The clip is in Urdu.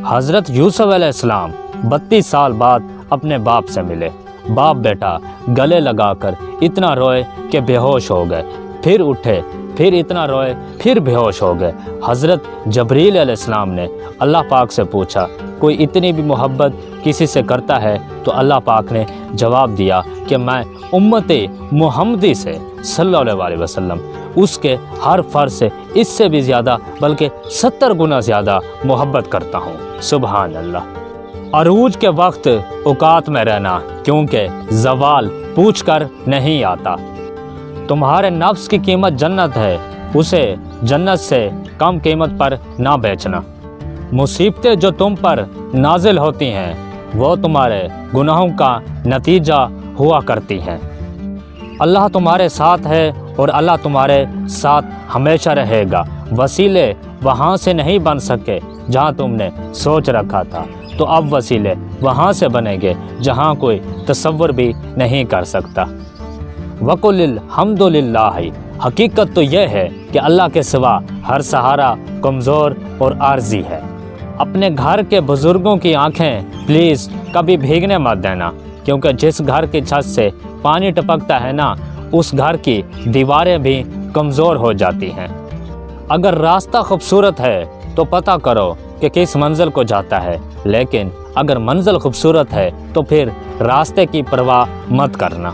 حضرت یوسف علیہ السلام 32 سال بعد اپنے باپ سے ملے۔ باپ بیٹا گلے لگا کر اتنا روئے کہ بے ہوش ہو گئے، پھر اٹھے، پھر اتنا روئے، پھر بے ہوش ہو گئے۔ حضرت جبریل علیہ السلام نے اللہ پاک سے پوچھا کوئی اتنی بھی محبت کسی سے کرتا ہے؟ تو اللہ پاک نے جواب دیا کہ میں امت محمدی سے صلی اللہ علیہ وسلم اس کے ہر فرد سے اس سے بھی زیادہ بلکہ 70 گنا زیادہ محبت کرتا ہوں۔ سبحان اللہ۔ عروج کے وقت اوقات میں رہنا، کیونکہ زوال پوچھ کر نہیں آتا۔ تمہارے نفس کی قیمت جنت ہے، اسے جنت سے کم قیمت پر نہ بیچنا۔ مصیبتیں جو تم پر نازل ہوتی ہیں وہ تمہارے گناہوں کا نتیجہ ہوا کرتی ہیں۔ اللہ تمہارے ساتھ ہے اور اللہ تمہارے ساتھ ہمیشہ رہے گا۔ وسیلے وہاں سے نہیں بن سکے جہاں تم نے سوچ رکھا تھا، تو اب وسیلے وہاں سے بنیں گے جہاں کوئی تصور بھی نہیں کر سکتا۔ وَقُلِ الْحَمْدُ لِلَّهِ۔ حقیقت تو یہ ہے کہ اللہ کے سوا ہر سہارا کمزور اور عارضی ہے۔ اپنے گھر کے بزرگوں کی آنکھیں پلیز کبھی بھیگنے مت دینا، کیونکہ جس گھر کی چھت سے پانی ٹپکتا ہے نا، اس گھر کی دیواریں بھی کمزور ہو جاتی ہیں۔ اگر راستہ خوبصورت ہے تو پتہ کرو کہ کس منزل کو جاتا ہے، لیکن اگر منزل خوبصورت ہے تو پھر راستے کی پرواہ مت کرنا۔